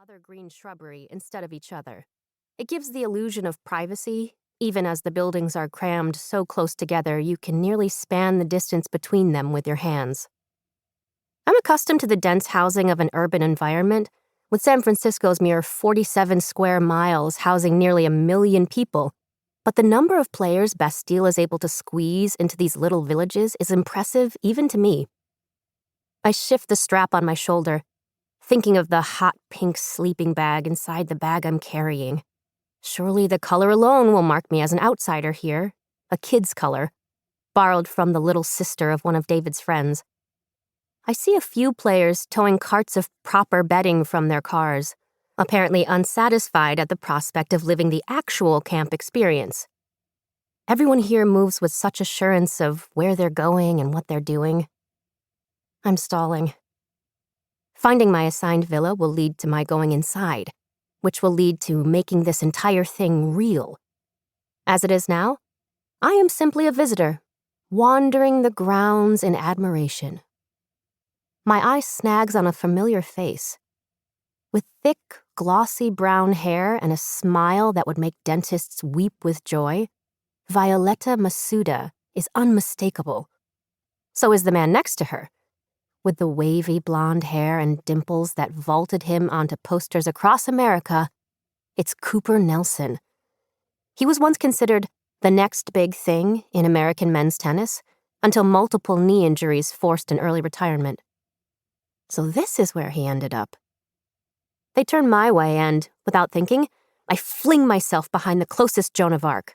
other green shrubbery instead of each other. It gives the illusion of privacy, even as the buildings are crammed so close together you can nearly span the distance between them with your hands. I'm accustomed to the dense housing of an urban environment, with San Francisco's mere 47 square miles housing nearly 1 million people, but the number of players Bastille is able to squeeze into these little villages is impressive even to me. I shift the strap on my shoulder, thinking of the hot pink sleeping bag inside the bag I'm carrying. Surely the color alone will mark me as an outsider here, a kid's color, borrowed from the little sister of one of David's friends. I see a few players towing carts of proper bedding from their cars, apparently unsatisfied at the prospect of living the actual camp experience. Everyone here moves with such assurance of where they're going and what they're doing. I'm stalling. Finding my assigned villa will lead to my going inside, which will lead to making this entire thing real. As it is now, I am simply a visitor, wandering the grounds in admiration. My eye snags on a familiar face. With thick, glossy brown hair and a smile that would make dentists weep with joy, Violetta Masuda is unmistakable. So is the man next to her, with the wavy blonde hair and dimples that vaulted him onto posters across America. It's Cooper Nelson. He was once considered the next big thing in American men's tennis, until multiple knee injuries forced an early retirement. So this is where he ended up. They turn my way and, without thinking, I fling myself behind the closest Joan of Arc.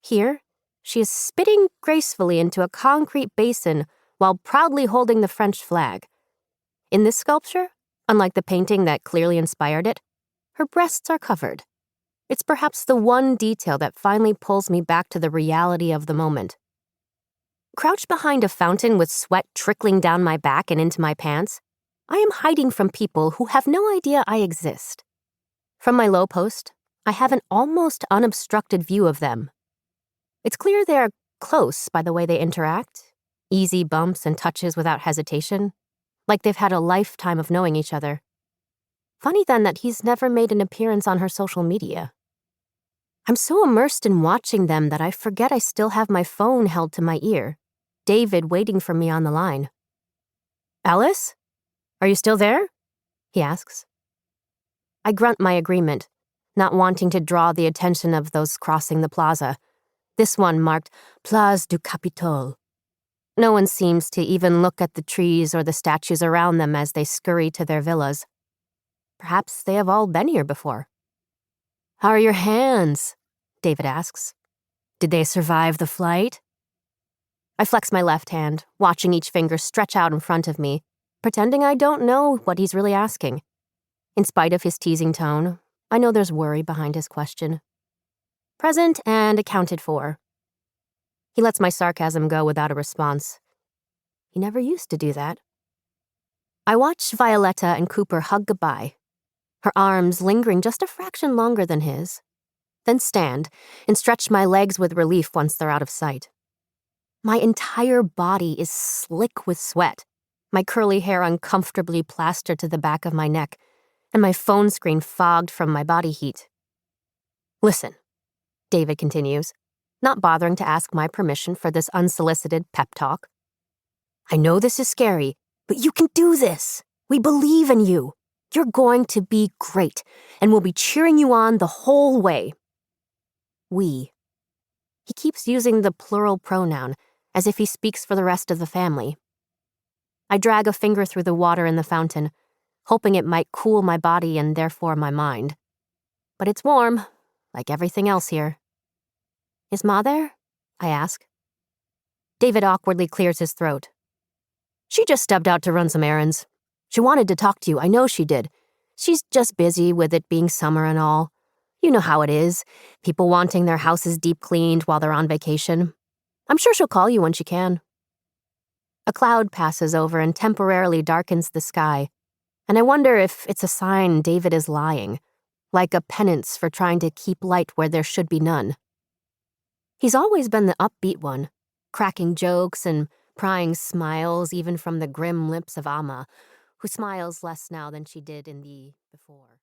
Here, she is spitting gracefully into a concrete basin while proudly holding the French flag. In this sculpture, unlike the painting that clearly inspired it, her breasts are covered. It's perhaps the one detail that finally pulls me back to the reality of the moment. Crouched behind a fountain with sweat trickling down my back and into my pants, I am hiding from people who have no idea I exist. From my low post, I have an almost unobstructed view of them. It's clear they're close by the way they interact, easy bumps and touches without hesitation, like they've had a lifetime of knowing each other. Funny then that he's never made an appearance on her social media. I'm so immersed in watching them that I forget I still have my phone held to my ear, David waiting for me on the line. "Alice? Are you still there?" he asks. I grunt my agreement, not wanting to draw the attention of those crossing the plaza. This one marked Place du Capitole. No one seems to even look at the trees or the statues around them as they scurry to their villas. Perhaps they have all been here before. "How are your hands?" David asks. "Did they survive the flight?" I flex my left hand, watching each finger stretch out in front of me, pretending I don't know what he's really asking. In spite of his teasing tone, I know there's worry behind his question. Present and accounted for. He lets my sarcasm go without a response. He never used to do that. I watch Violetta and Cooper hug goodbye, her arms lingering just a fraction longer than his, then stand and stretch my legs with relief once they're out of sight. My entire body is slick with sweat, my curly hair uncomfortably plastered to the back of my neck, and my phone screen fogged from my body heat. "Listen," David continues, not bothering to ask my permission for this unsolicited pep talk. "I know this is scary, but you can do this. We believe in you. You're going to be great, and we'll be cheering you on the whole way." We. He keeps using the plural pronoun, as if he speaks for the rest of the family. I drag a finger through the water in the fountain, hoping it might cool my body and therefore my mind. But it's warm, like everything else here. "Is Ma there?" I ask. David awkwardly clears his throat. "She just stepped out to run some errands. She wanted to talk to you, I know she did. She's just busy with it being summer and all. You know how it is, people wanting their houses deep cleaned while they're on vacation. I'm sure she'll call you when she can." A cloud passes over and temporarily darkens the sky, and I wonder if it's a sign David is lying, like a penance for trying to keep light where there should be none. He's always been the upbeat one, cracking jokes and prying smiles even from the grim lips of Amma, who smiles less now than she did in the before.